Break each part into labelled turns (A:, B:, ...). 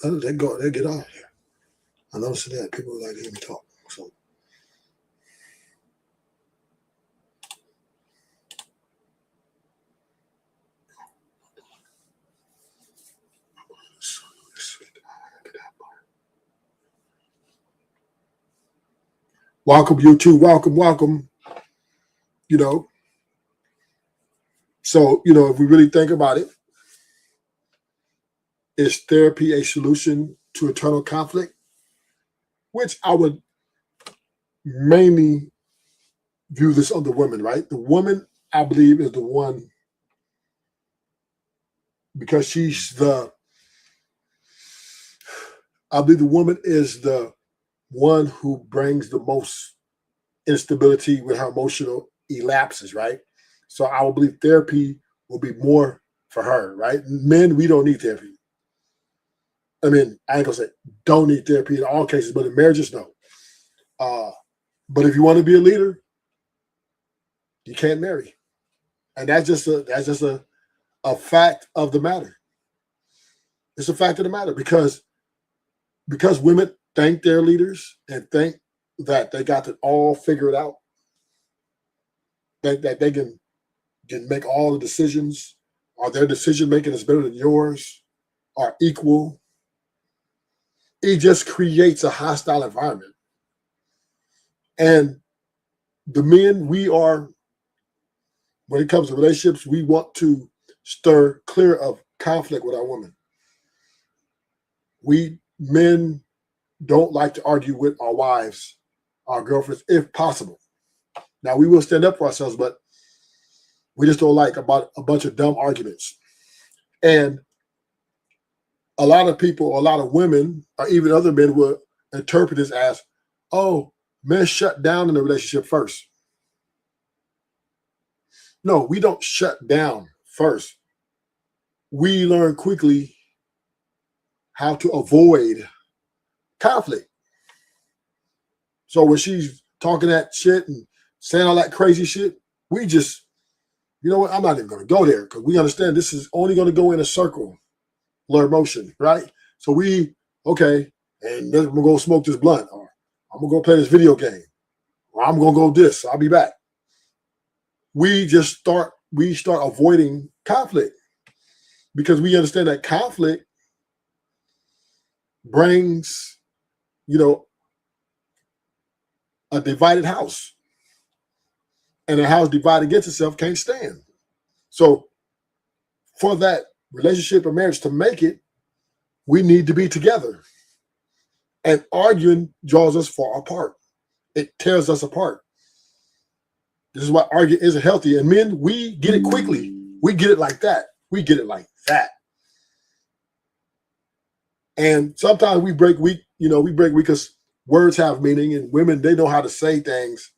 A: they get out of here. I noticed that people like to hear me talk. So welcome, you too. Welcome. You know, so if we really think about it, is therapy a solution to eternal conflict? Which I would mainly view this on the woman, right? The woman, I believe, is the one, because I believe the woman is the one who brings the most instability with her emotional elapses, right? So I would believe therapy will be more for her, right? Men, we don't need therapy. I mean, I ain't gonna say don't need therapy in all cases, but in marriages, no. But if you want to be a leader, you can't marry, and that's just a fact of the matter. It's a fact of the matter because women think they're leaders and think that they got it all figured out, that they can make all the decisions, or their decision making is better than yours, are equal. It just creates a hostile environment. And the men, when it comes to relationships, we want to stir clear of conflict with our women. We men don't like to argue with our wives, our girlfriends, if possible. Now, we will stand up for ourselves, but we just don't like about a bunch of dumb arguments. And a lot of people, a lot of women, or even other men will interpret this as, oh, men shut down in the relationship first. No, we don't shut down first. We learn quickly how to avoid conflict. So when she's talking that shit and saying all that crazy shit, we just, you know what, I'm not even going to go there, because we understand this is only going to go in a circle, motion, right? So okay, and then we're going to smoke this blunt, or I'm going to go play this video game, or I'm going to go this, I'll be back. We start avoiding conflict, because we understand that conflict brings, a divided house. And a house divided against itself can't stand. So for that relationship or marriage to make it, we need to be together. And arguing draws us far apart. It tears us apart. This is why arguing isn't healthy. And men, we get it quickly. We get it like that. We get it like that. And sometimes we break weak, because words have meaning, and women, they know how to say things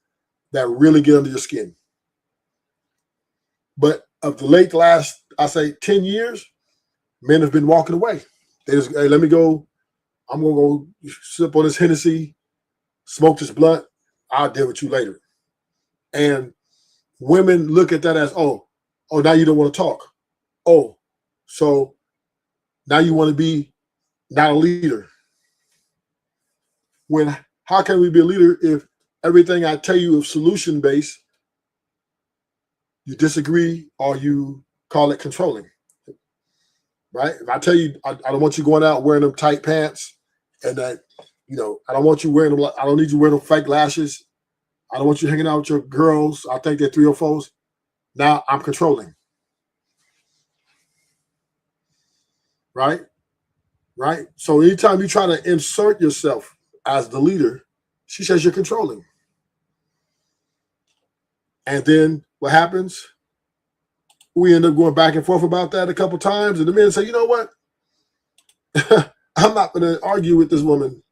A: that really get under your skin. But of the last, I say 10 years, men have been walking away. They just, hey, let me go. I'm going to go sip on this Hennessy, smoke this blunt. I'll deal with you later. And women look at that as, oh, now you don't want to talk. Oh, so now you want to be not a leader. How can we be a leader if everything I tell you is solution-based, you disagree, or you call it controlling, right? If I tell you, I don't want you going out wearing them tight pants, and that, I don't want you wearing them, I don't need you wearing them fake lashes. I don't want you hanging out with your girls. I think they're 3 or 4s. Now I'm controlling. Right? Right? So anytime you try to insert yourself as the leader, she says you're controlling. And then what happens? We end up going back and forth about that a couple times. And the men say, you know what? I'm not going to argue with this woman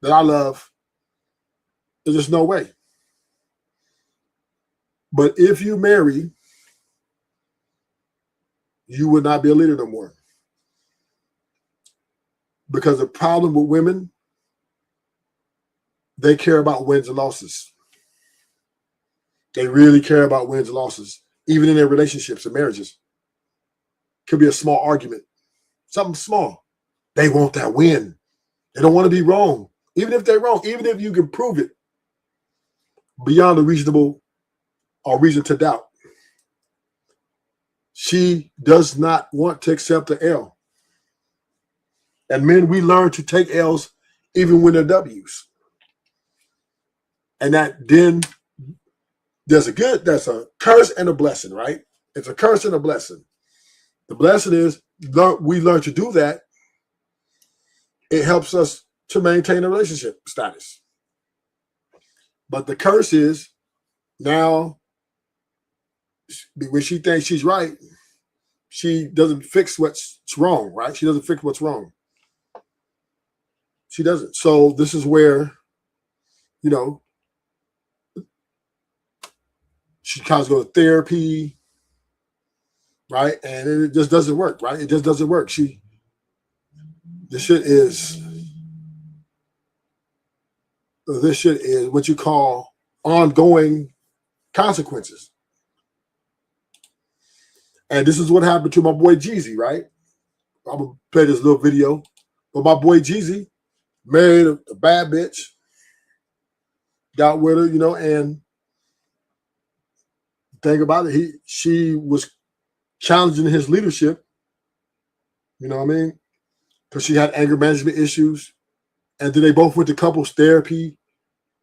A: that I love. There's just no way. But if you marry, you would not be a leader no more. Because the problem with women, they care about wins and losses. They really care about wins and losses, even in their relationships and marriages. Could be a small argument, something small. They want that win. They don't want to be wrong. Even if they're wrong, even if you can prove it beyond a reasonable or reason to doubt. She does not want to accept the L. And men, we learn to take L's even when they're W's. And that then there's a curse and a blessing, right? It's a curse and a blessing. The blessing is we learn to do that. It helps us to maintain a relationship status. But the curse is now when she thinks she's right, she doesn't fix what's wrong, right? She doesn't fix what's wrong. She doesn't. So this is where, you know, she kind of goes to therapy, right? And it just doesn't work, right? It just doesn't work. This shit is what you call ongoing consequences. And this is what happened to my boy Jeezy, right? I'm going to play this little video. But my boy Jeezy married a bad bitch, got with her, you know, and think about it, she was challenging his leadership, you know what I mean? Because she had anger management issues. And then they both went to couples therapy.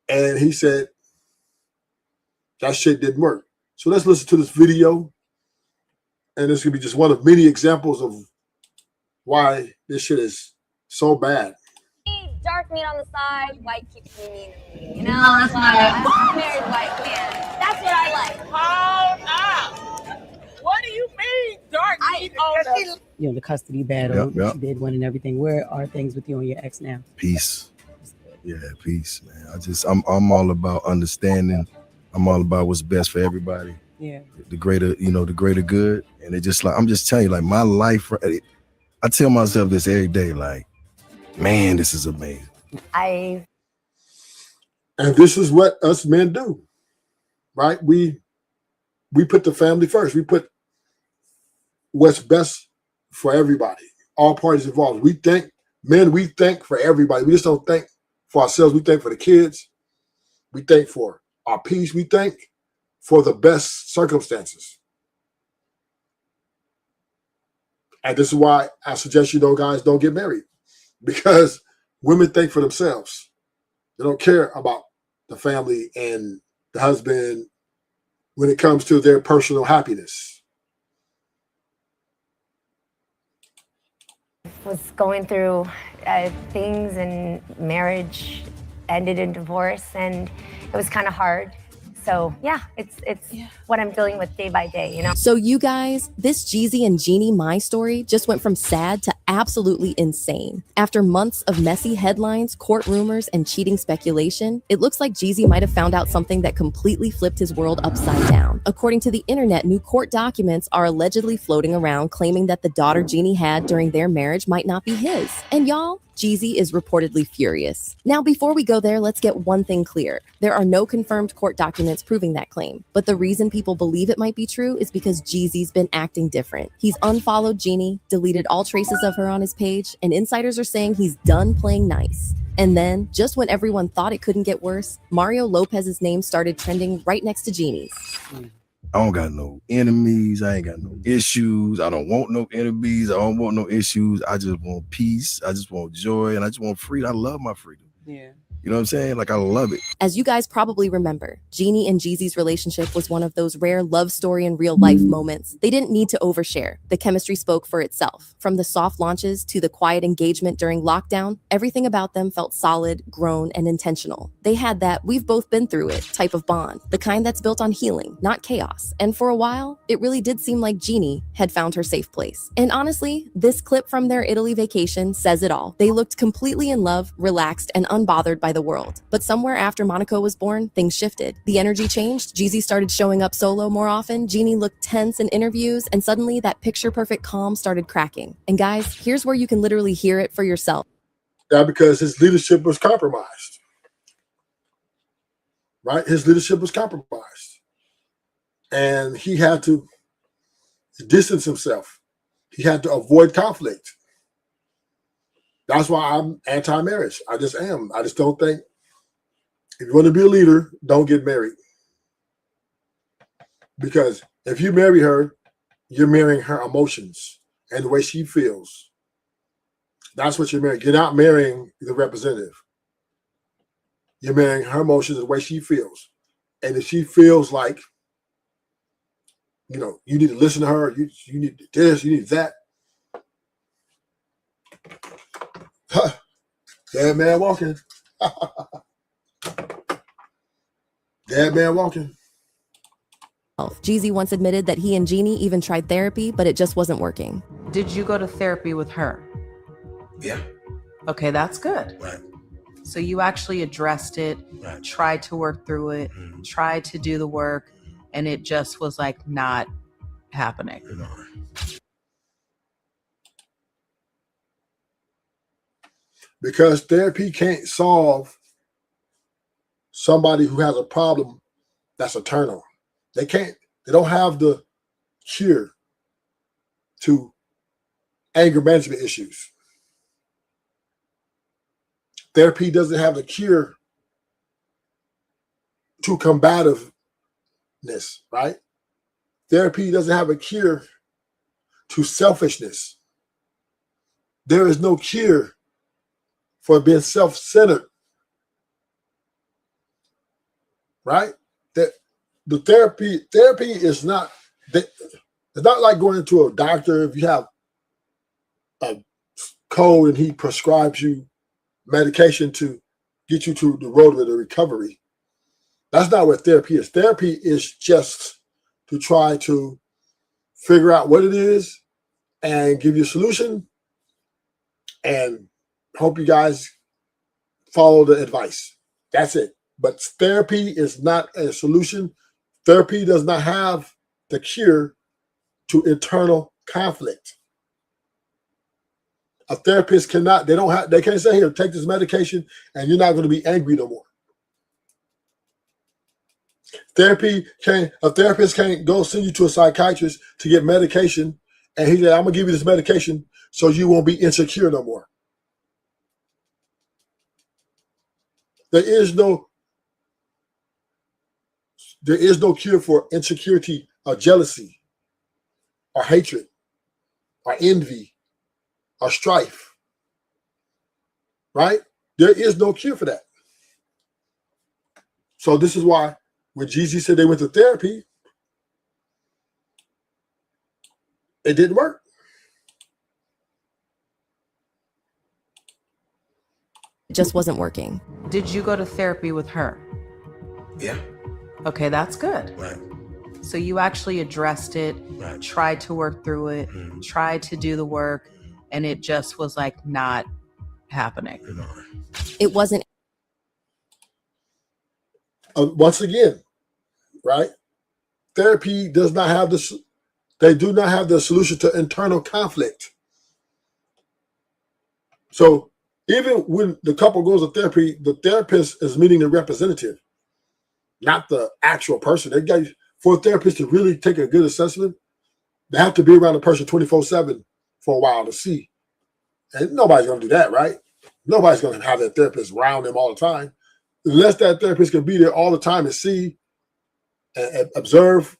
A: And he said, that shit didn't work. So let's listen to this video. And this could be just one of many examples of why this shit is so bad.
B: Dark meat on the side, white keeps me mean. You know, that's why I'm a married white man. That's what I like.
C: Hold up. What do you mean, dark meat on the...
D: You know, the custody battle, she did one and everything. Where are things with you and your ex now?
E: Peace. Yeah, peace, man. I'm all about understanding. I'm all about what's best for everybody.
D: Yeah.
E: The greater good. And it just like, I'm just telling you, like my life, I tell myself this every day, like, man, this is amazing.
A: And this is what us men do, right? We put the family first. We put what's best for everybody, all parties involved. We think for everybody. We just don't think for ourselves. We think for the kids. We think for our peace. We think for the best circumstances. And this is why I suggest guys don't get married, because women think for themselves. They don't care about the family and the husband when it comes to their personal happiness.
B: Was going through things, and marriage ended in divorce, and it was kind of hard. So yeah, it's what I'm dealing with day by day, you know?
F: So you guys, this Jeezy and Jeannie My story just went from sad to absolutely insane. After months of messy headlines, court rumors, and cheating speculation, it looks like Jeezy might have found out something that completely flipped his world upside down. According to the internet, new court documents are allegedly floating around claiming that the daughter Jeannie had during their marriage might not be his. And y'all, Jeezy is reportedly furious. Now, before we go there, let's get one thing clear. There are no confirmed court documents proving that claim. But the reason people believe it might be true is because Jeezy's been acting different. He's unfollowed Jeannie, deleted all traces of her on his page, and insiders are saying he's done playing nice. And then, just when everyone thought it couldn't get worse, Mario Lopez's name started trending right next to Jeannie's.
E: I don't got no enemies. I ain't got no issues. I don't want no enemies. I don't want no issues. I just want peace. I just want joy. And I just want freedom. I love my freedom.
D: Yeah.
E: You know what I'm saying? Like, I love it.
F: As you guys probably remember, Jeannie and Jeezy's relationship was one of those rare love story in real life moments. They didn't need to overshare. The chemistry spoke for itself. From the soft launches to the quiet engagement during lockdown, everything about them felt solid, grown, and intentional. They had that "we've both been through it" type of bond, the kind that's built on healing, not chaos. And for a while, it really did seem like Jeannie had found her safe place. And honestly, this clip from their Italy vacation says it all. They looked completely in love, relaxed, and unbothered by the world. But somewhere after Monaco was born, things shifted. The energy changed. Jeezy started showing up solo more often. Jeannie looked tense in interviews, and suddenly that picture-perfect calm started cracking. And guys, here's where you can literally hear it for yourself.
A: Yeah, because his leadership was compromised. Right? His leadership was compromised. And he had to distance himself. He had to avoid conflict. That's why I'm anti-marriage. I just am. I just don't think if you want to be a leader, don't get married. Because if you marry her, you're marrying her emotions and the way she feels. That's what you're marrying. You're not marrying the representative. You're marrying her emotions and the way she feels. And if she feels like, you need to listen to her, you need this, you need that. Dead man walking. Dead man walking.
F: Jeezy once admitted that he and Jeannie even tried therapy, but it just wasn't working.
G: Did you go to therapy with her?
E: Yeah.
G: Okay, that's good.
E: Right.
G: So you actually addressed it,
E: Right.
G: tried to work through it, tried to do the work, and it just was like not happening.
A: Because therapy can't solve somebody who has a problem that's eternal. They don't have the cure to anger management issues. Therapy doesn't have the cure to combativeness, right? Therapy doesn't have a cure to selfishness. There is no cure for being self-centered, right? That the therapy is not, it's not like going into a doctor. If you have a cold and he prescribes you medication to get you to the road of the recovery. That's not what therapy is. Therapy is just to try to figure out what it is and give you a solution and hope you guys follow the advice. That's it. But therapy is not a solution. Therapy does not have the cure to internal conflict. A therapist cannot, they can't say, here, take this medication and you're not going to be angry no more. A therapist can't go send you to a psychiatrist to get medication and he said, I'm going to give you this medication so you won't be insecure no more. There is no cure for insecurity or jealousy or hatred or envy or strife, right? There is no cure for that. So this is why when Jeezy said they went to therapy, it didn't work.
F: It just wasn't working.
G: Did you go to therapy with her?
E: Yeah.
G: Okay, that's good.
E: Right.
G: So you actually addressed it,
E: Right.
G: tried to work through it, tried to do the work, and it just was like not happening.
F: It wasn't.
A: Once again, right? Therapy does not have this. They do not have the solution to internal conflict. So even when the couple goes to therapy, the therapist is meeting the representative, not the actual person. For a therapist to really take a good assessment, they have to be around the person 24/7 for a while to see. And nobody's going to do that, right? Nobody's going to have that therapist around them all the time. Unless that therapist can be there all the time and see and observe,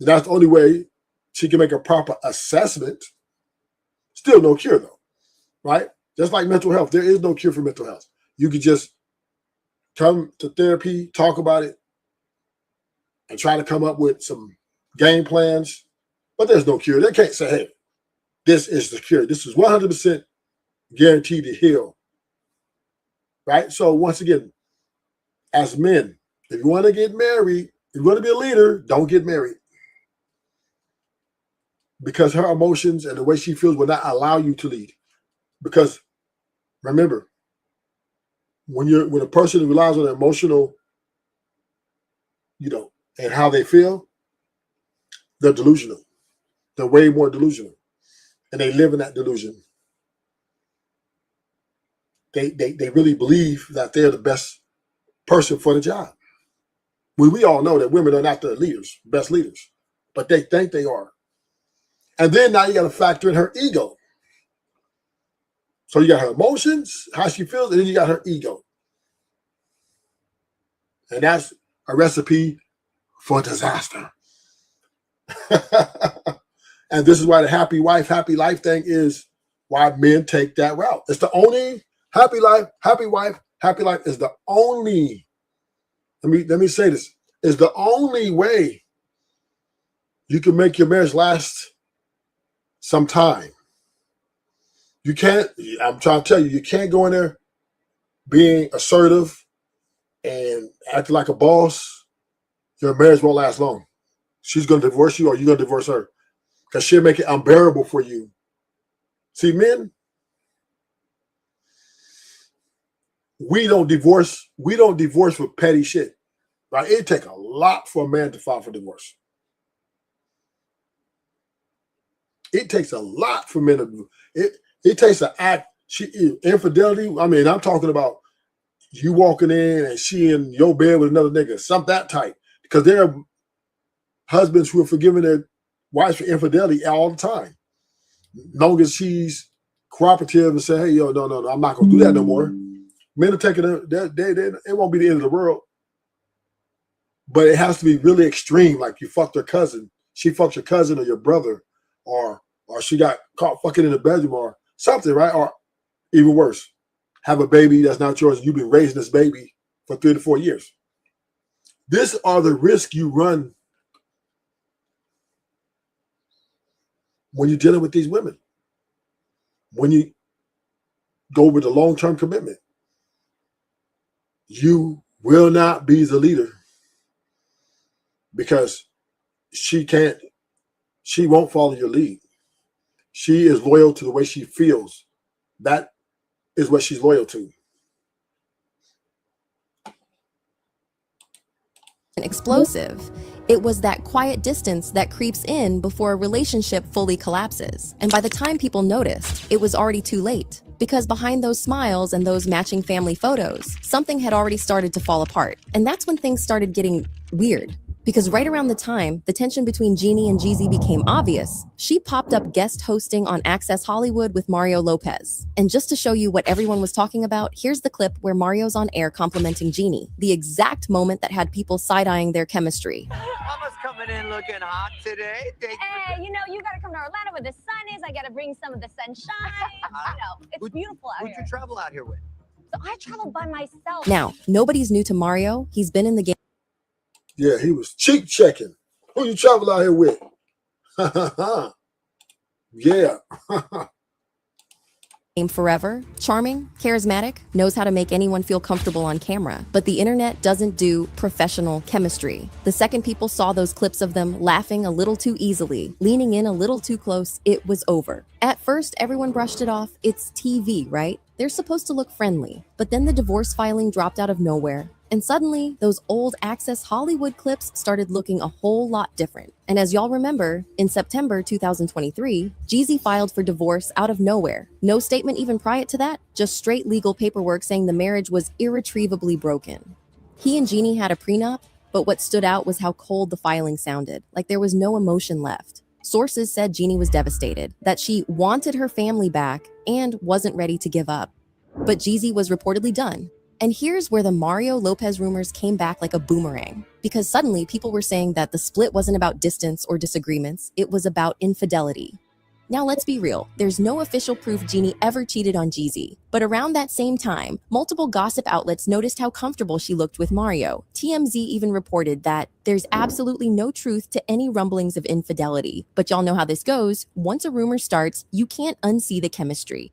A: that's the only way she can make a proper assessment. Still no cure though, right? Just like mental health, there is no cure for mental health. You could just come to therapy, talk about it, and try to come up with some game plans, but there's no cure. They can't say, hey, this is the cure. This is 100% guaranteed to heal, right? So once again, as men, if you want to get married, if you want to be a leader, don't get married. Because her emotions and the way she feels will not allow you to lead. Because remember, when a person relies on emotional, and how they feel, they're delusional. They're way more delusional. And they live in that delusion. They really believe that they're the best person for the job. We all know that women are not the leaders, best leaders, but they think they are. And then now you got to factor in her ego. So you got her emotions, how she feels, and then you got her ego. And that's a recipe for disaster. And this is why the happy wife, happy life thing is why men take that route. It's the only happy life, happy wife, happy life is the only, let me say this, is the only way you can make your marriage last some time. You can't, I'm trying to tell you, you can't go in there being assertive and acting like a boss. Your marriage won't last long. She's going to divorce you or you're going to divorce her because she'll make it unbearable for you. See, men, we don't divorce for petty shit. Right? It takes a lot for a man to file for divorce. It takes a lot for men to it takes an act. Infidelity. I mean, I'm talking about you walking in and she in your bed with another nigga, something that tight. Because there are husbands who are forgiving their wives for infidelity all the time. Long as she's cooperative and say, hey, yo, no, I'm not gonna do that no more. Men are taking it won't be the end of the world. But it has to be really extreme, like you fucked her cousin, she fucked your cousin or your brother, or she got caught fucking in the bedroom or something, right? Or even worse, have a baby that's not yours and you've been raising this baby for 3 to 4 years. These are the risks you run when you're dealing with these women. When you go with a long-term commitment, you will not be the leader because she won't follow your lead. She is loyal to the way she feels. That is what she's loyal to.
F: Explosive. It was that quiet distance that creeps in before a relationship fully collapses. And by the time people noticed, it was already too late. Because behind those smiles and those matching family photos, something had already started to fall apart. And that's when things started getting weird. Because right around the time the tension between Jeannie and Jeezy became obvious, she popped up guest hosting on Access Hollywood with Mario Lopez. And just to show you what everyone was talking about, here's the clip where Mario's on air complimenting Jeannie, the exact moment that had people side-eyeing their chemistry.
H: Mama's coming in looking hot today.
I: Hey, you gotta come to Orlando where the sun is. I gotta bring some of the sunshine. It's beautiful out here.
H: Who'd you travel out here with?
I: So I traveled by myself.
F: Now, nobody's new to Mario. He's been in the game.
A: Yeah, he was cheek checking. Who you travel out here with? Yeah.
F: Forever, charming, charismatic, knows how to make anyone feel comfortable on camera. But the internet doesn't do professional chemistry. The second people saw those clips of them laughing a little too easily, leaning in a little too close, it was over. At first, everyone brushed it off. It's TV, right? They're supposed to look friendly. But then the divorce filing dropped out of nowhere. And suddenly, those old Access Hollywood clips started looking a whole lot different. And as y'all remember, in September 2023, Jeezy filed for divorce out of nowhere. No statement even prior to that, just straight legal paperwork saying the marriage was irretrievably broken. He and Jeannie had a prenup, but what stood out was how cold the filing sounded, like there was no emotion left. Sources said Jeannie was devastated, that she wanted her family back and wasn't ready to give up. But Jeezy was reportedly done. And here's where the Mario Lopez rumors came back like a boomerang, because suddenly people were saying that the split wasn't about distance or disagreements, it was about infidelity. Now let's be real, there's no official proof Jeannie ever cheated on Jeezy. But around that same time, multiple gossip outlets noticed how comfortable she looked with Mario. TMZ even reported that there's absolutely no truth to any rumblings of infidelity. But y'all know how this goes, once a rumor starts, you can't unsee the chemistry.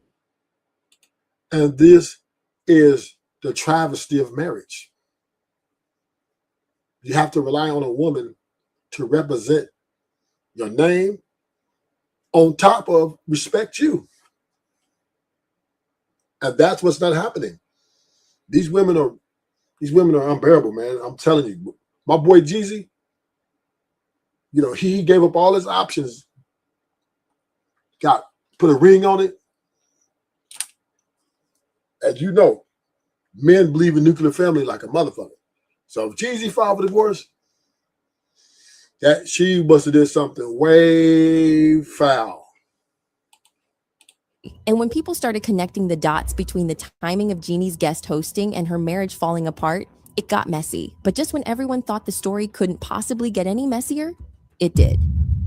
A: And this is the travesty of marriage. You have to rely on a woman to represent your name on top of respect you. And that's what's not happening. These women are unbearable, man. I'm telling you. My boy Jeezy, he gave up all his options. Put a ring on it. As you know, men believe in nuclear family like a motherfucker. So if Jeezy filed for divorce, that she must have did something way foul.
F: And when people started connecting the dots between the timing of Jeannie's guest hosting and her marriage falling apart, it got messy. But just when everyone thought the story couldn't possibly get any messier, it did.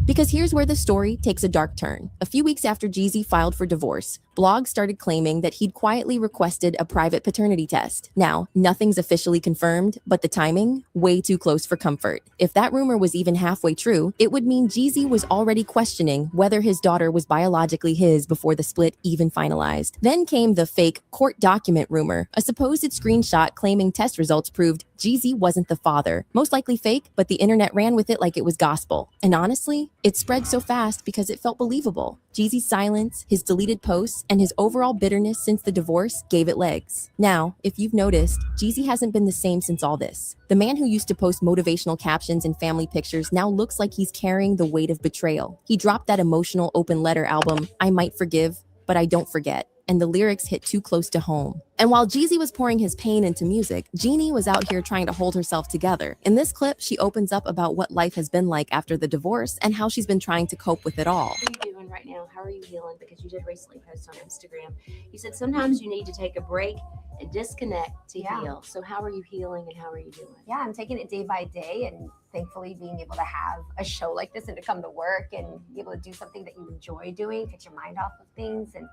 F: Because here's where the story takes a dark turn. A few weeks after Jeezy filed for divorce, blogs started claiming that he'd quietly requested a private paternity test. Now, nothing's officially confirmed, but the timing, way too close for comfort. If that rumor was even halfway true, it would mean Jeezy was already questioning whether his daughter was biologically his before the split even finalized. Then came the fake court document rumor, a supposed screenshot claiming test results proved Jeezy wasn't the father. Most likely fake, but the internet ran with it like it was gospel. And honestly, it spread so fast because it felt believable. Jeezy's silence, his deleted posts, and his overall bitterness since the divorce gave it legs. Now, if you've noticed, Jeezy hasn't been the same since all this. The man who used to post motivational captions and family pictures now looks like he's carrying the weight of betrayal. He dropped that emotional open letter album, I Might Forgive, But I Don't Forget, and the lyrics hit too close to home. And while Jeezy was pouring his pain into music, Jeannie was out here trying to hold herself together. In this clip, she opens up about what life has been like after the divorce and how she's been trying to cope with it all.
J: What are you doing right now? How are you healing? Because you did recently post on Instagram. You said sometimes you need to take a break and disconnect to heal. So how are you healing and how are you doing?
B: Yeah, I'm taking it day by day, and thankfully being able to have a show like this and to come to work and be able to do something that you enjoy doing, get your mind off of things. And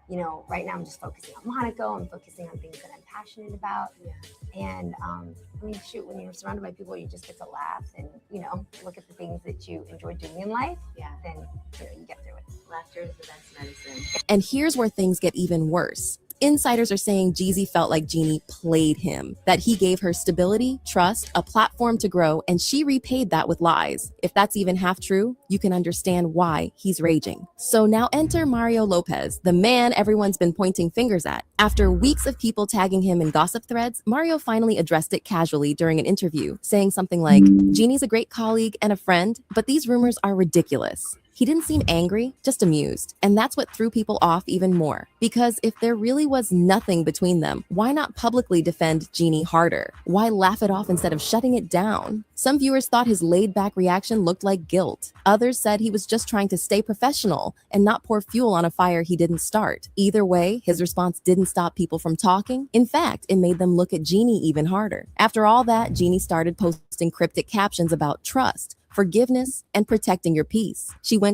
B: you know, right now I'm just focusing on Monaco. I'm focusing on things that I'm passionate about. Yeah. And I mean, shoot, when you're surrounded by people, you just get to laugh and, you know, look at the things that you enjoy doing in life. Yeah. Then, you know, you get through it.
J: Laughter is the best medicine.
F: And here's where things get even worse. Insiders are saying Jeezy felt like Jeannie played him, that he gave her stability, trust, a platform to grow, and she repaid that with lies. If that's even half true, you can understand why he's raging. So now enter Mario Lopez, the man everyone's been pointing fingers at. After weeks of people tagging him in gossip threads, Mario finally addressed it casually during an interview, saying something like, Jeannie's a great colleague and a friend, but these rumors are ridiculous. He didn't seem angry, just amused. And that's what threw people off even more. Because if there really was nothing between them, why not publicly defend Jeannie harder? Why laugh it off instead of shutting it down? Some viewers thought his laid-back reaction looked like guilt. Others said he was just trying to stay professional and not pour fuel on a fire he didn't start. Either way, his response didn't stop people from talking. In fact, it made them look at Jeannie even harder. After all that, Jeannie started posting cryptic captions about trust, forgiveness, and protecting your peace. She went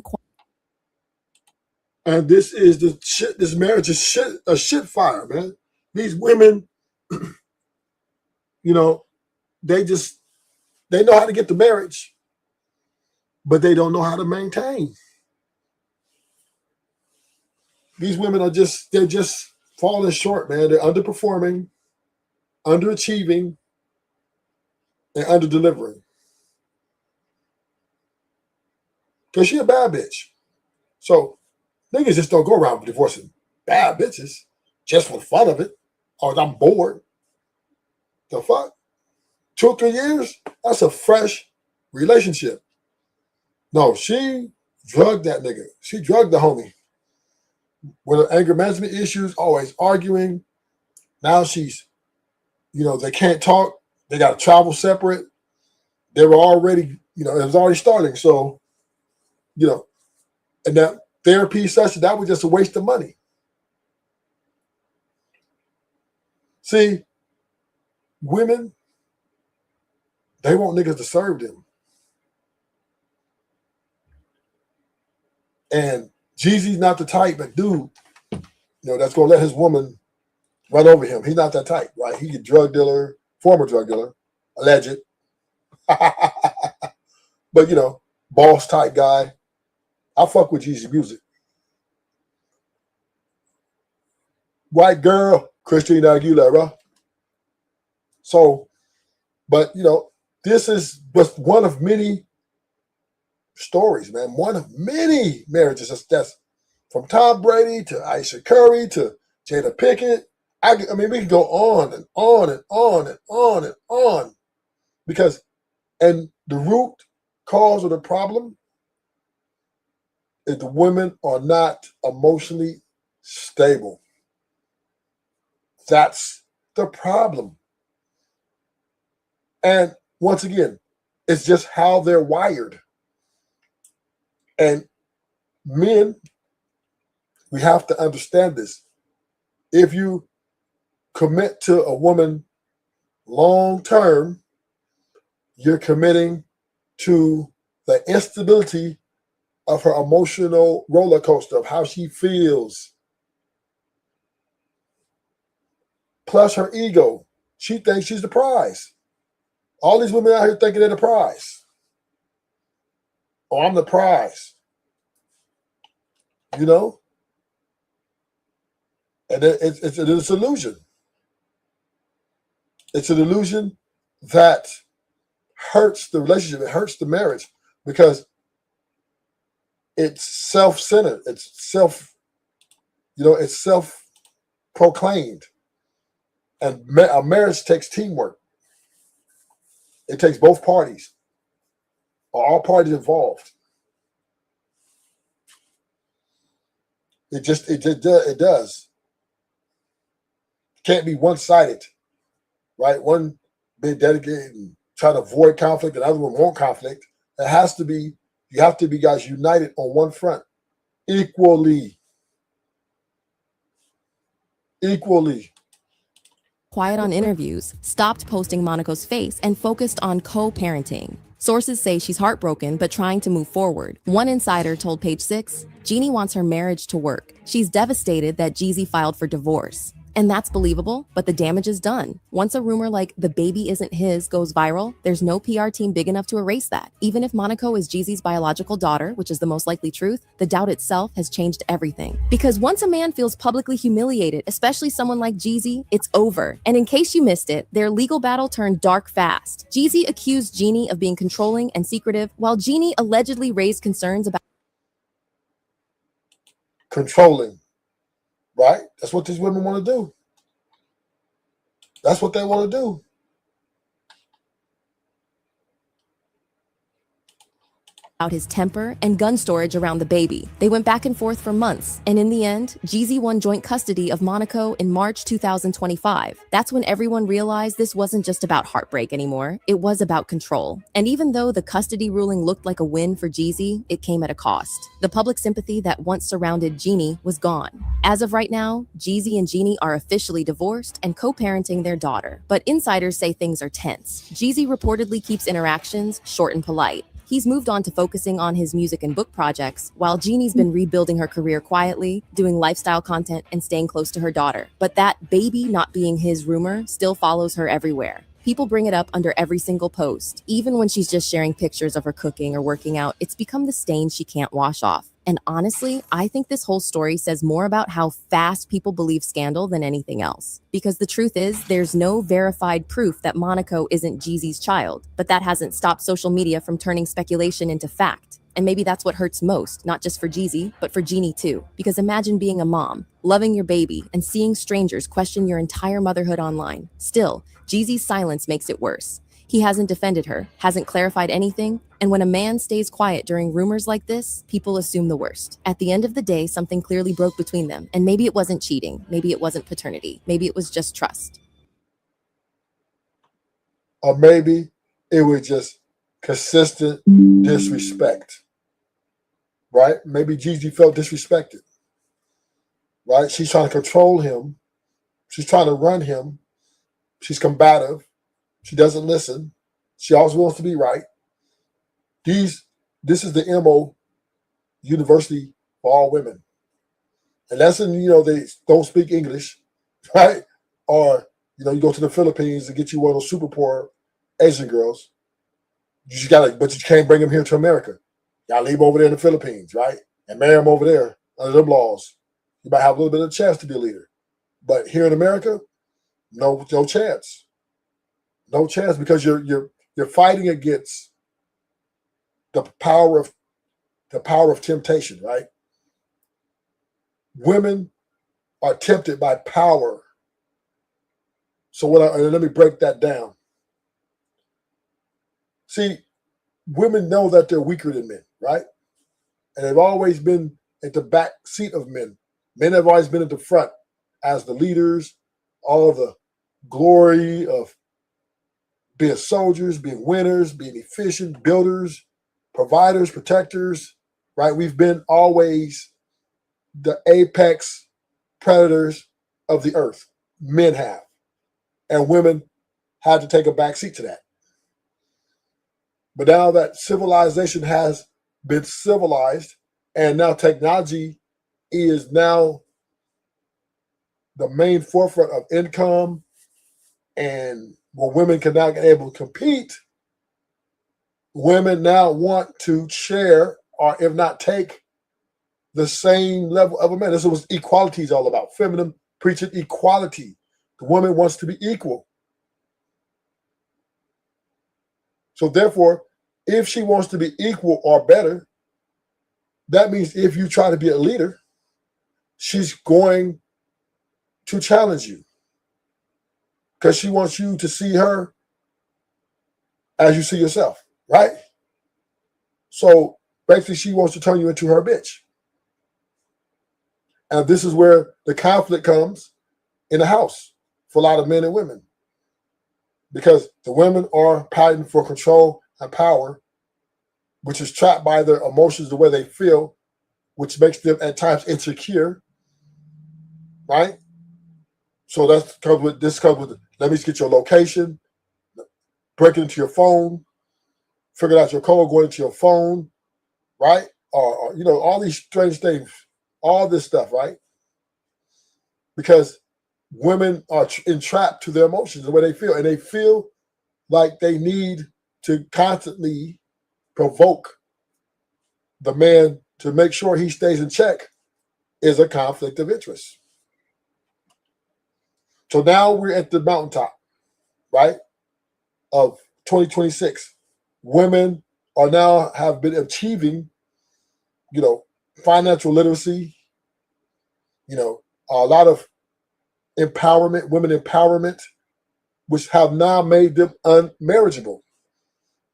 A: and this is the shit. This marriage is a shit fire, man. These women, you know, they know how to get the marriage, but they don't know how to maintain. These women they're just falling short, man. They're underperforming, underachieving, and underdelivering. Because she a bad bitch. So niggas just don't go around divorcing bad bitches just for the fun of it. Or I'm bored. The fuck? 2 or 3 years? That's a fresh relationship. No, she drugged that nigga. She drugged the homie. With anger management issues, always arguing. Now she's, you know, they can't talk. They got to travel separate. They were already, you know, it was already starting. So, you know, and that therapy session, that was just a waste of money. See, women, they want niggas to serve them. And Jeezy's not the type, but dude, you know, that's going to let his woman run over him. He's not that type, right? He's a drug dealer, former drug dealer, alleged. But, you know, boss type guy. I fuck with Jeezy music. White girl, Christina Aguilera. So, but, you know, this is just one of many stories, man. One of many marriages. That's from Tom Brady to Aisha Curry to Jada Pinkett. I mean, we can go on and on and on and on and on. Because, and the root cause of the problem is the women are not emotionally stable. That's the problem. And once again, it's just how they're wired. And men, We have to understand this. If you commit to a woman long term, you're committing to the instability of her emotional roller coaster of how she feels. Plus her ego. She thinks she's the prize. All these women out here thinking they're the prize. Oh, I'm the prize. You know? And it's an illusion. It's an illusion that hurts the relationship. It hurts the marriage because it's self-centered. It's it's self-proclaimed. And a marriage takes teamwork. It takes both parties, or all parties involved. It does. Can't be one-sided, right? One being dedicated and trying to avoid conflict, and the other one won't conflict. It has to be. You have to be guys united on one front, equally.
F: Quiet on interviews, stopped posting Monaco's face, and focused on co-parenting. Sources say she's heartbroken but trying to move forward. One insider told Page Six, Jeannie wants her marriage to work. She's devastated that Jeezy filed for divorce. And that's believable, but the damage is done. Once a rumor like the baby isn't his goes viral, there's no PR team big enough to erase that. Even if Monaco is Jeezy's biological daughter, which is the most likely truth, the doubt itself has changed everything. Because once a man feels publicly humiliated, especially someone like Jeezy, it's over. And in case you missed it, their legal battle turned dark fast. Jeezy accused Jeannie of being controlling and secretive, while Jeannie allegedly raised concerns about
A: Controlling. Right? That's what these women want to do. That's what they want to do.
F: his temper and gun storage around the baby. They went back and forth for months, and in the end, Jeezy won joint custody of Monaco in March 2025. That's when everyone realized this wasn't just about heartbreak anymore, it was about control. And even though the custody ruling looked like a win for Jeezy, it came at a cost. The public sympathy that once surrounded Jeannie was gone. As of right now, Jeezy and Jeannie are officially divorced and co-parenting their daughter. But insiders say things are tense. Jeezy reportedly keeps interactions short and polite. He's moved on to focusing on his music and book projects, while Jeannie's been rebuilding her career quietly, doing lifestyle content and staying close to her daughter. But that baby not being his rumor still follows her everywhere. People bring it up under every single post. Even when she's just sharing pictures of her cooking or working out, it's become the stain she can't wash off. And honestly, I think this whole story says more about how fast people believe scandal than anything else. Because the truth is, there's no verified proof that Monaco isn't Jeezy's child, but that hasn't stopped social media from turning speculation into fact. And maybe that's what hurts most, not just for Jeezy, but for Jeannie too. Because imagine being a mom, loving your baby, and seeing strangers question your entire motherhood online. Still, Jeezy's silence makes it worse. He hasn't defended her, hasn't clarified anything, and when a man stays quiet during rumors like this, people assume the worst. At the end of the day, something clearly broke between them, and maybe it wasn't cheating, maybe it wasn't paternity, maybe it was just trust.
A: Or maybe it was just consistent disrespect, right? Maybe Jeezy felt disrespected, right? She's trying to control him. She's trying to run him. She's combative. She doesn't listen. She always wants to be right. This is the MO university for all women. Unless, they don't speak English, right? Or, you go to the Philippines and get you one of those super poor Asian girls. But you can't bring them here to America. Y'all leave them over there in the Philippines, right? And marry them over there under them laws. You might have a little bit of a chance to be a leader. But here in America, no chance. No chance, because you're fighting against the power of temptation, right? Women are tempted by power. So let me break that down. See, women know that they're weaker than men, right? And they've always been at the back seat of men. Men have always been at the front as the leaders, all the glory of being soldiers, being winners, being efficient, builders, providers, protectors, right? We've been always the apex predators of the earth. Men have. And women had to take a back seat to that. But now that civilization has been civilized, and now technology is now the main forefront of income, and when women can now get able to compete, women now want to share, or if not take, the same level of a man. This is what equality is all about. Feminine preaching equality. The woman wants to be equal. So therefore, if she wants to be equal or better, that means if you try to be a leader, she's going to challenge you, because she wants you to see her as you see yourself, right? So basically, she wants to turn you into her bitch. And this is where the conflict comes in the house for a lot of men and women, because the women are fighting for control and power, which is trapped by their emotions, the way they feel, which makes them at times insecure, right? So this comes with, let me get your location, breaking into your phone, figuring out your code, going into your phone, right? Or all these strange things, all this stuff, right? Because women are entrapped to their emotions, the way they feel, and they feel like they need to constantly provoke the man to make sure he stays in check, is a conflict of interest. So now we're at the mountaintop, right, of 2026. Women are now have been achieving, financial literacy, a lot of empowerment, women empowerment, which have now made them unmarriageable.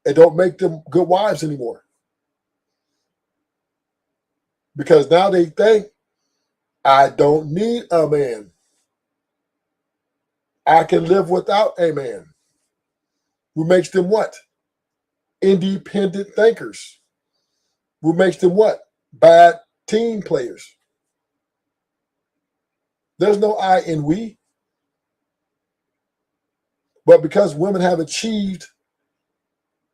A: It don't make them good wives anymore. Because now they think, I don't need a man. I can live without a man. Who makes them what? Independent thinkers. Who makes them what? Bad team players. There's no I in we. But because women have achieved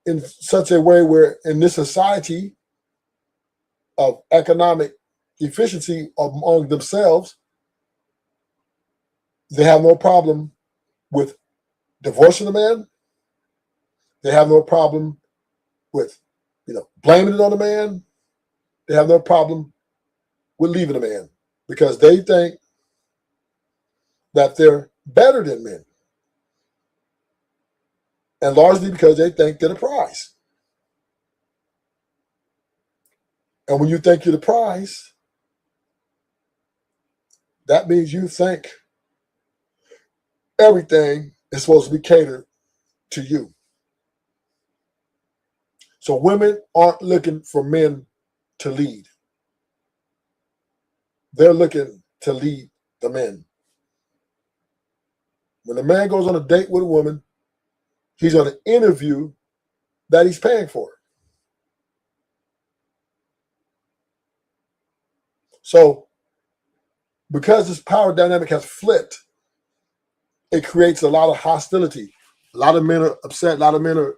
A: in such a way where in this society of economic efficiency among themselves, they have no problem with divorcing a man. They have no problem with, blaming it on a man. They have no problem with leaving a man, because they think that they're better than men. And largely because they think they're the prize. And when you think you're the prize, that means you think everything is supposed to be catered to you. So women aren't looking for men to lead. They're looking to lead the men. When a man goes on a date with a woman, he's on an interview that he's paying for. So, because this power dynamic has flipped, it creates a lot of hostility. A lot of men are upset. A lot of men are,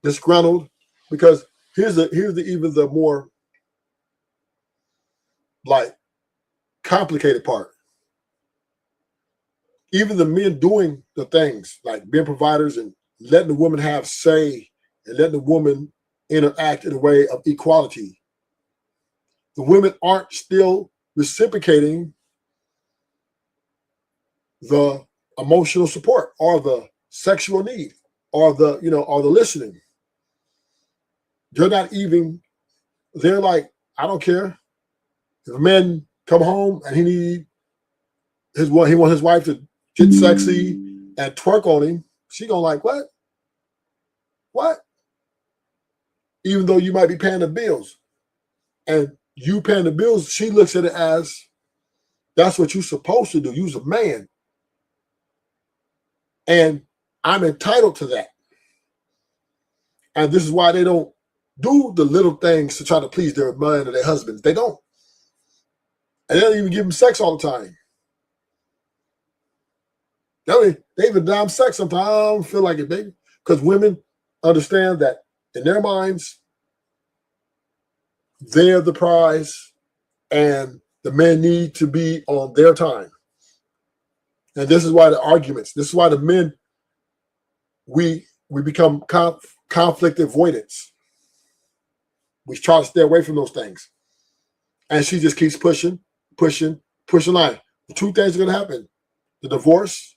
A: disgruntled, because here's the more complicated part. Even the men doing the things like being providers and letting the woman have say and letting the woman interact in a way of equality, the women aren't still reciprocating the emotional support or the sexual need or the listening. They're not even, they're like, I don't care. If a man come home and he wants his wife to get sexy and twerk on him, she gonna like, what? What? Even though you might be paying the bills. And you paying the bills, she looks at it as, that's what you're supposed to do. You're a man. And I'm entitled to that. And this is why they don't do the little things to try to please their man or their husbands. They don't. And they don't even give them sex all the time. They even dime sex sometimes. I don't feel like it, baby. Because women understand that in their minds, they're the prize and the men need to be on their time. And this is why the arguments, this is why the men, we become conflict avoidance. We try to stay away from those things. And she just keeps pushing line. The two things are going to happen. The divorce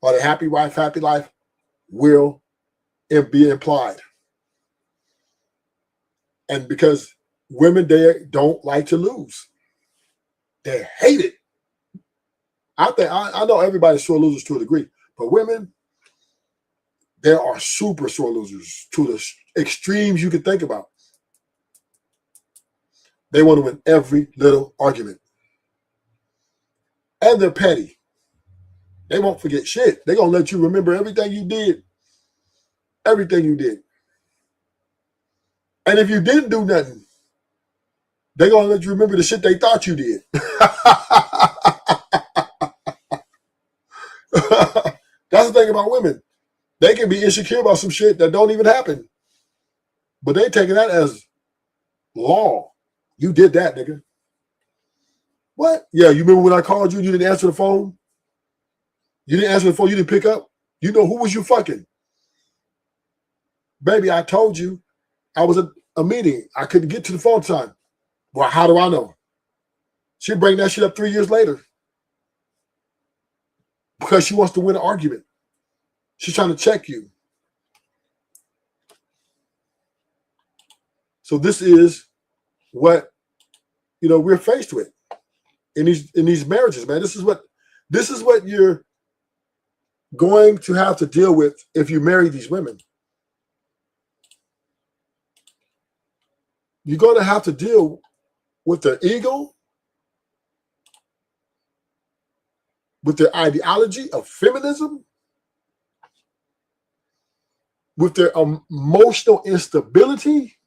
A: or the happy wife, happy life will be implied. And because women, they don't like to lose. They hate it. I know everybody's sore losers to a degree, but women, there are super sore losers to the extremes you can think about. They want to win every little argument. And they're petty. They won't forget shit. They're going to let you remember everything you did. Everything you did. And if you didn't do nothing, they're going to let you remember the shit they thought you did. That's the thing about women. They can be insecure about some shit that don't even happen. But they taking that as law. You did that, nigga. What? Yeah, you remember when I called you and you didn't answer the phone? You didn't answer the phone, you didn't pick up? You know who was you fucking? Baby, I told you I was at a meeting. I couldn't get to the phone time. Well, how do I know? She'll bring that shit up 3 years later. Because she wants to win an argument. She's trying to check you. So this is what, we're faced with in these marriages, man. This is what you're going to have to deal with if you marry these women. You're going to have to deal with their ego, with their ideology of feminism, with their emotional instability.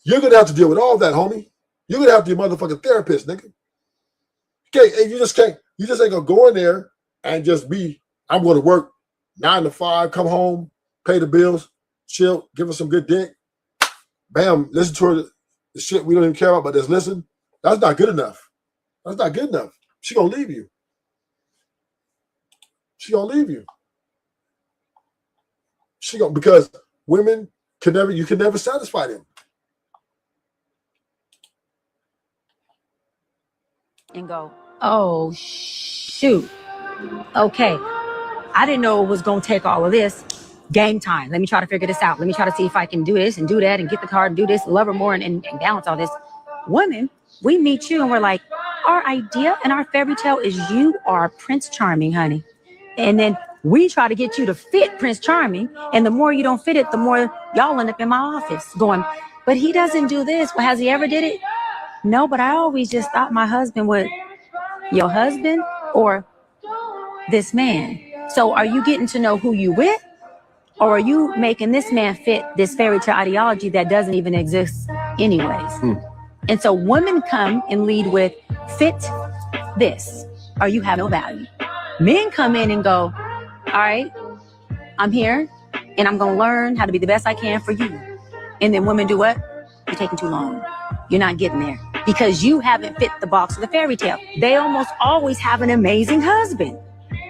A: You're going to have to deal with all that, homie. You're going to have to be a motherfucking therapist, nigga. Okay, you just ain't going to go in there and just be, I'm going to work 9 to 5, come home, pay the bills, chill, give her some good dick. Bam, listen to her, the shit we don't even care about, but just listen. That's not good enough. That's not good enough. She going to leave you. She going to leave you. Because women you can never satisfy them.
K: And go, oh, shoot. Okay. I didn't know it was going to take all of this. Game time. Let me try to figure this out. Let me try to see if I can do this and do that and get the card and do this, love her more and balance all this. Women, we meet you and we're like, our idea and our fairy tale is you are Prince Charming, honey. And then we try to get you to fit Prince Charming. And the more you don't fit it, the more y'all end up in my office going, but he doesn't do this. Well, has he ever did it? No, but I always just thought my husband would. Your husband or this man? So are you getting to know who you with? Or are you making this man fit this fairy tale ideology that doesn't even exist anyways? And so women come and lead with fit this, or you have no value. Men come in and go, all right, I'm here and I'm going to learn how to be the best I can for you. And then women do what? You're taking too long. You're not getting there because you haven't fit the box of the fairy tale. They almost always have an amazing husband.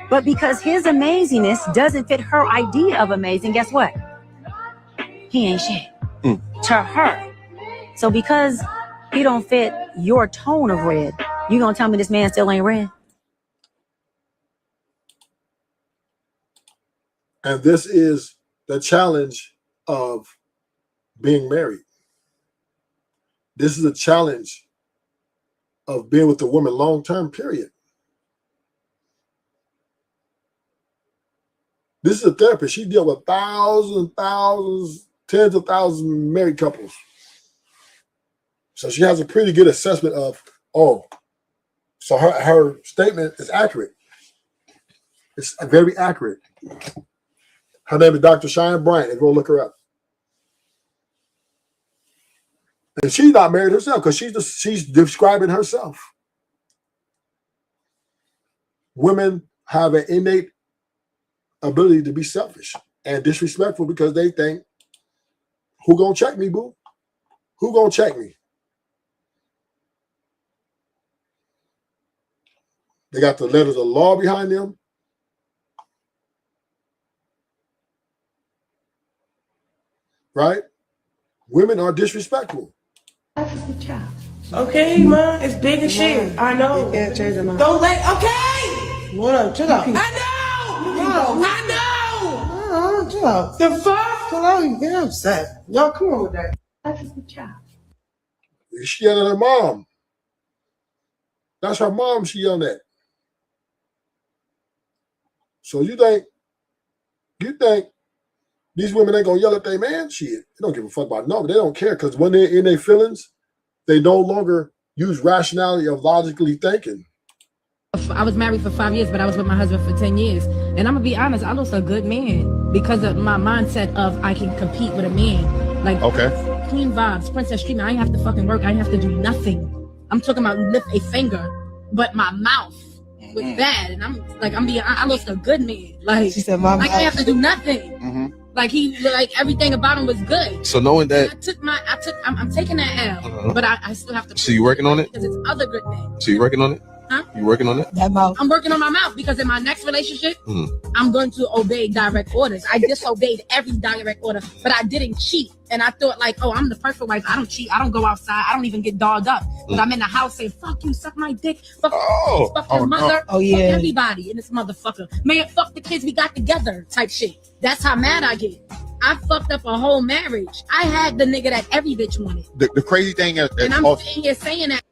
K: But because his amazingness doesn't fit her idea of amazing, guess what? He ain't shit to her. So because he don't fit your tone of red, you gonna tell me this man still ain't red?
A: And this is the challenge of being married. This is a challenge of being with a woman long-term, period. This is a therapist. She deals with thousands, tens of thousands of married couples. So she has a pretty good assessment of, so her statement is accurate. It's very accurate. Her name is Dr. Cheyenne Bryant. If you want to look her up. And she's not married herself because she's describing herself. Women have an innate ability to be selfish and disrespectful because they think, who gonna check me, boo? Who gonna check me? They got the letters of law behind them. Right? Women are disrespectful.
C: Okay, man, it's big as shit. I know.
L: You can't change them.
C: Don't let. Okay.
L: What up? Chill out.
C: I know. I know.
L: Chill out.
C: The fuck?
L: Chill out. You get upset. Y'all, come on with that.
A: She yelling at her mom. That's her mom she yelling at. So you think these women ain't gonna yell at their man? Shit, they don't give a fuck about no, but they don't care because when they're in their feelings, they no longer use rationality of logically thinking.
K: I was married for 5 years, but I was with my husband for 10 years. And I'm gonna be honest, I lost a good man because of my mindset of I can compete with a man. Like, clean vibes, princess treatment. I ain't have to fucking work. I ain't have to do nothing. I'm talking about lift a finger, but my mouth was bad. And I lost a good man. Like,
L: she said, "Mom,
K: I didn't have to do nothing." Like everything about him was good.
E: So knowing that,
K: I'm taking that L, but I still have to.
E: So you working on it?
K: Because it's other good men.
E: So you working on it?
K: Huh?
E: You working on it?
L: That mouth.
K: I'm working on my mouth because in my next relationship, I'm going to obey direct orders. I disobeyed every direct order, but I didn't cheat. And I thought like, oh, I'm the perfect wife. I don't cheat. I don't go outside. I don't even get dogged up. But I'm in the house saying, fuck you, suck my dick. Fuck your mother.
L: Oh, yeah.
K: Fuck everybody in this motherfucker. Man, fuck the kids we got together type shit. That's how mad I get. I fucked up a whole marriage. I had the nigga that every bitch wanted.
M: The crazy thing is,
K: and I'm sitting here saying that.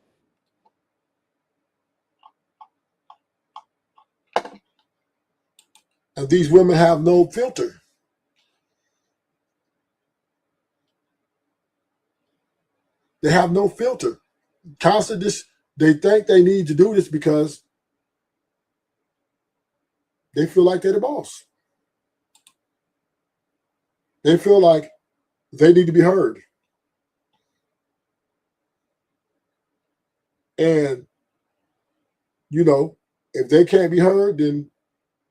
A: And these women have no filter. They have no filter. Constant they think they need to do this because they feel like they're the boss. They feel like they need to be heard. And, if they can't be heard, then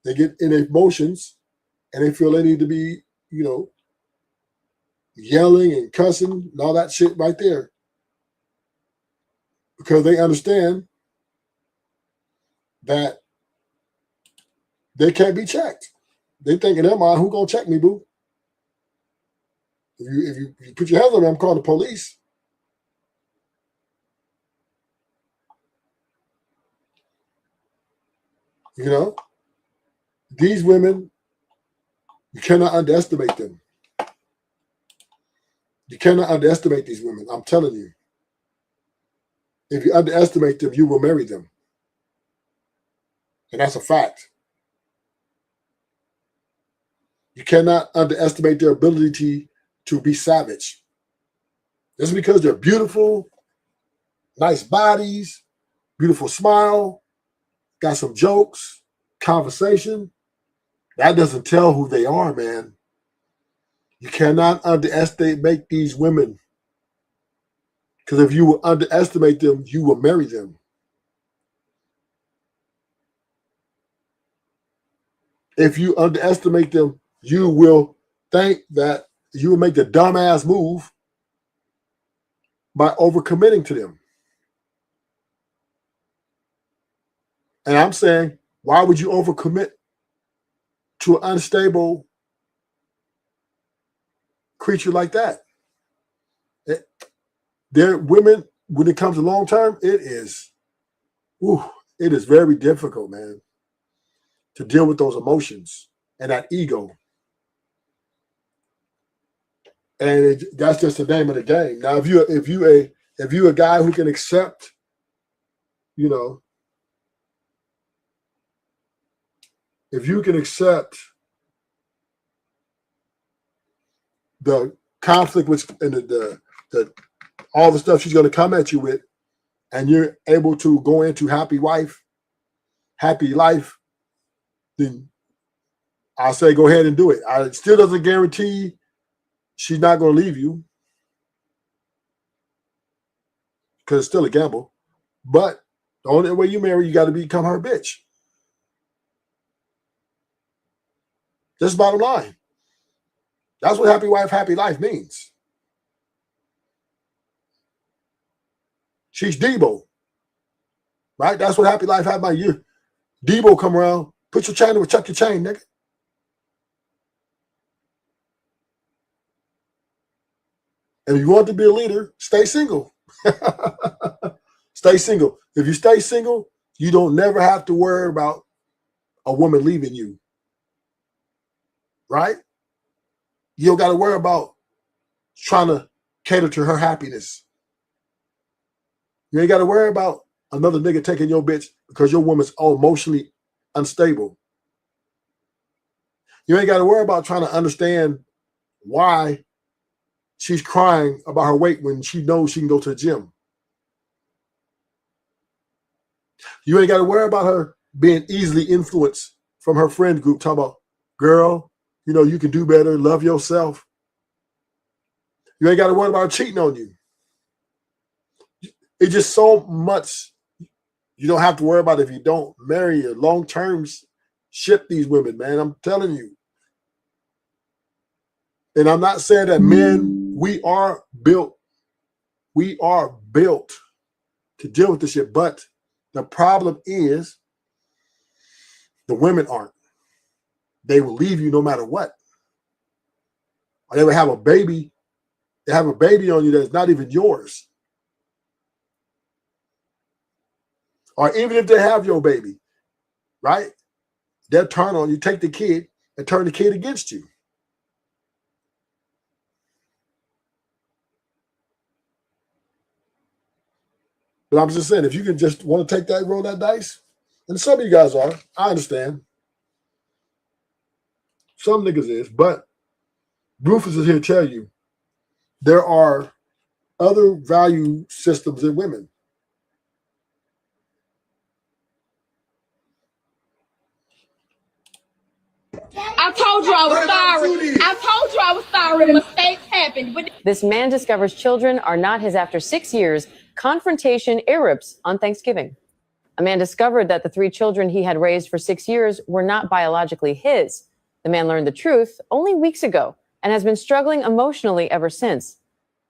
A: they get in emotions and they feel they need to be, yelling and cussing and all that shit right there. Because they understand that they can't be checked. They think in their mind, who gonna check me, boo? If you put your hands on me, I'm calling the police. These women, you cannot underestimate them. You cannot underestimate these women. I'm telling you. If you underestimate them, you will marry them. And that's a fact. You cannot underestimate their ability to be savage. Just because they're beautiful, nice bodies, beautiful smile, got some jokes, conversation, that doesn't tell who they are, man. You cannot underestimate these women. Because if you will underestimate them, you will marry them. If you underestimate them, you will think that you will make the dumbass move by overcommitting to them. And I'm saying, why would you overcommit to an unstable creature like that? There, women, when it comes to long term, it is very difficult, man, to deal with those emotions and that ego. And that's just the name of the game. Now, if you a guy who can accept, if you can accept the conflict and the all the stuff she's going to come at you with, and you're able to go into happy life, then I'll say go ahead and do it. It still doesn't guarantee she's not going to leave you. because it's still a gamble. But the only way you marry, you got to become her bitch. That's the bottom line. That's what happy wife, happy life means. She's Debo, right? That's what happy life, happy life. You, Debo come around, put your chain or chuck your chain, nigga. And if you want to be a leader, stay single. Stay single. If you stay single, you don't never have to worry about a woman leaving you. Right? You don't got to worry about trying to cater to her happiness. You ain't got to worry about another nigga taking your bitch because your woman's emotionally unstable. You ain't got to worry about trying to understand why she's crying about her weight when she knows she can go to the gym. You ain't got to worry about her being easily influenced from her friend group, talking about, girl, you know, you can do better, love yourself. You ain't got to worry about her cheating on you. It's just so much you don't have to worry about if you don't marry or long terms ship these women, man. I'm telling you. And I'm not saying that men, we are built to deal with this shit, but the problem is the women aren't. They will leave you no matter what. Or they will have a baby. They have a baby on you that's not even yours. Or even if they have your baby, right? They'll turn on you, take the kid, and turn the kid against you. But I'm just saying, if you can just want to take that, roll that dice, and some of you guys are, I understand. Some niggas is, but Rufus is here to tell you there are other value systems in women.
C: I told you I was sorry. I told you I was sorry. Mistakes happened. But
M: This man discovers children are not his after 6 years. Confrontation erupts on Thanksgiving. A man discovered that the 3 children he had raised for 6 years were not biologically his. The man learned the truth only weeks ago and has been struggling emotionally ever since.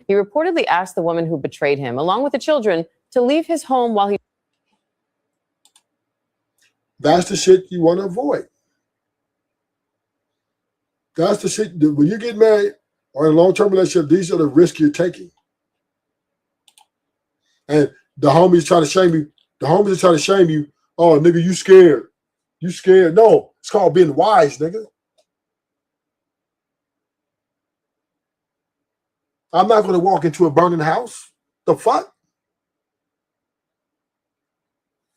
M: He reportedly asked the woman who betrayed him, along with the children, to leave his home while he...
A: That's the shit you want to avoid. That's the shit. When you get married or in a long-term relationship, these are the risks you're taking. And the homies try to shame you. The homies are trying to shame you. Oh, nigga, you scared. You scared. No, it's called being wise, nigga. I'm not going to walk into a burning house. The fuck?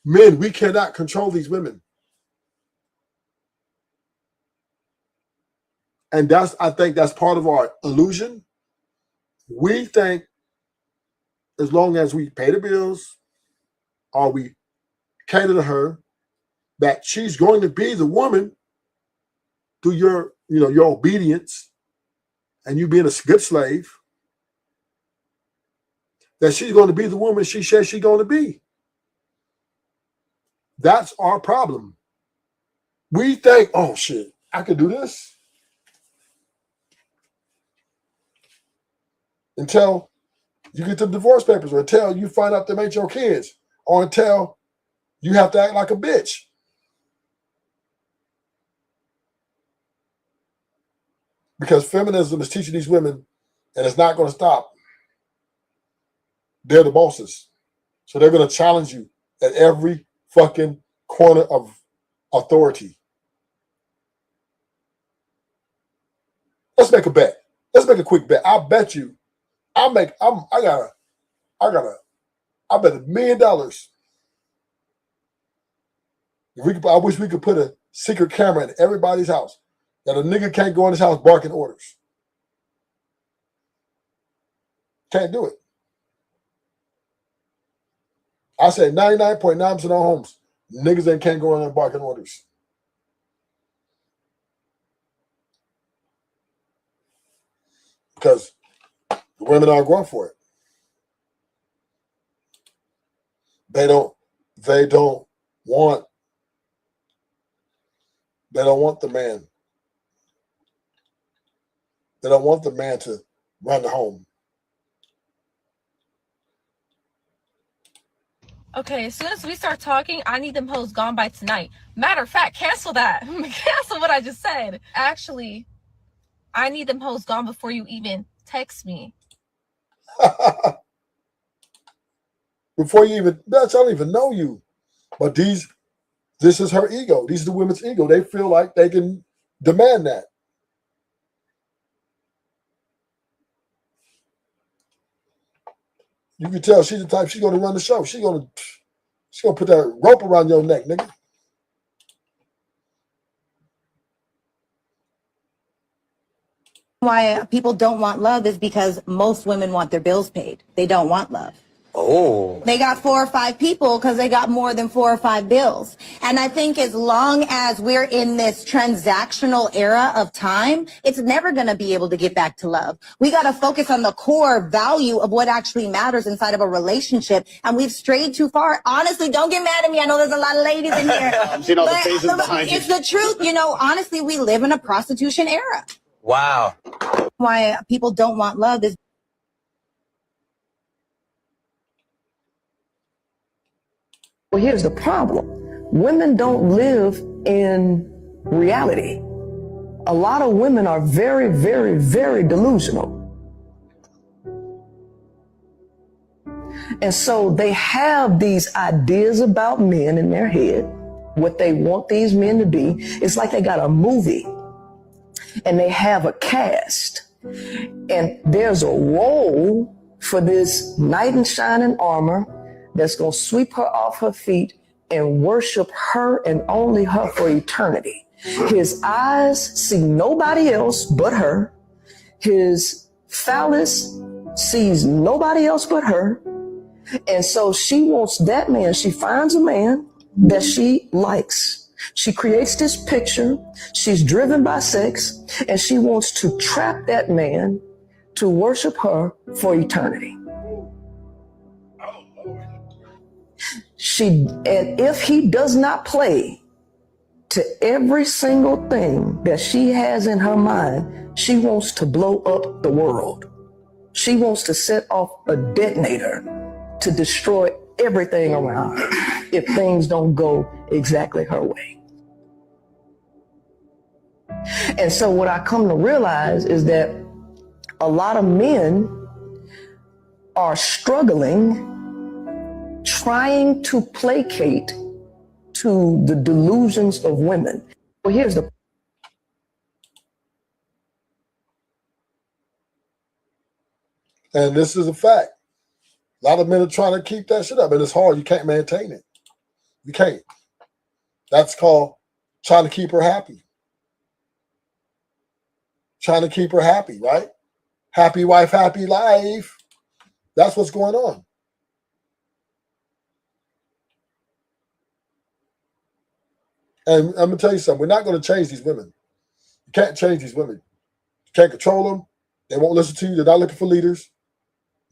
A: Men, we cannot control these women. And I think that's part of our illusion. We think as long as we pay the bills or we cater to her, that she's going to be the woman through your obedience and you being a good slave, that she's going to be the woman she says she's going to be. That's our problem. We think, oh shit, I could do this. Until you get the divorce papers, or until you find out they ain't your kids, or until you have to act like a bitch. Because feminism is teaching these women, and it's not going to stop. They're the bosses. So they're going to challenge you at every fucking corner of authority. Let's make a bet. Let's make a quick bet. I'll bet you. I bet $1 million. I wish we could put a secret camera in everybody's house that a nigga can't go in his house barking orders. Can't do it. I said 99.9% of homes, niggas that can't go in there barking orders. Because the women aren't going for it. They don't want the man. They don't want the man to run the home.
N: Okay, as soon as we start talking, I need them hoes gone by tonight. Matter of fact, cancel that. Cancel what I just said. Actually, I need them hoes gone before you even text me.
A: Before you even, bitch, I don't even know you. But this is her ego. These are the women's ego. They feel like they can demand that. You can tell she's the type, she's gonna run the show. She's gonna put that rope around your neck, nigga.
O: Why people don't want love is because most women want their bills paid. They don't want love.
H: Oh.
O: They got 4 or 5 people because they got more than 4 or 5 bills. And I think as long as we're in this transactional era of time, it's never going to be able to get back to love. We got to focus on the core value of what actually matters inside of a relationship. And we've strayed too far. Honestly, don't get mad at me. I know there's a lot of ladies in here.
H: I'm seeing all the faces behind you.
O: It's the truth. You know, honestly, we live in a prostitution era.
H: Wow.
O: Why people don't want love is
L: Well, here's the problem. Women don't live in reality. A lot of women are very, very, very delusional. And so they have these ideas about men in their head, what they want these men to be. It's like they got a movie and they have a cast. And there's a role for this knight in shining armor that's going to sweep her off her feet and worship her and only her for eternity. His eyes see nobody else but her. His phallus sees nobody else but her. And so she wants that man. She finds a man that she likes. She creates this picture. She's driven by sex, and she wants to trap that man to worship her for eternity. And if he does not play to every single thing that she has in her mind, she wants to blow up the world. She wants to set off a detonator to destroy everything around her if things don't go exactly her way. And so what I come to realize is that a lot of men are struggling trying to placate to the delusions of women. Well, here's the
A: And this is a fact. A lot of men are trying to keep that shit up, and it's hard. You can't maintain it. You can't. That's called trying to keep her happy. Trying to keep her happy, right? Happy wife, happy life. That's what's going on. And I'm going to tell you something. We're not going to change these women. You can't change these women. You can't control them. They won't listen to you. They're not looking for leaders.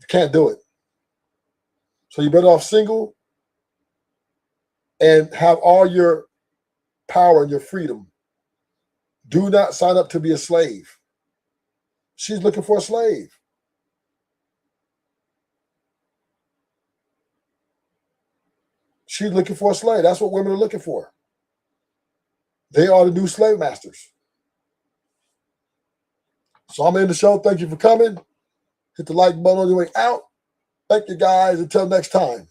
A: You can't do it. So you're better off single and have all your power and your freedom. Do not sign up to be a slave. She's looking for a slave. She's looking for a slave. That's what women are looking for. They are the new slave masters. So I'm in the show. Thank you for coming. Hit the like button on your way out. Thank you guys. Until next time.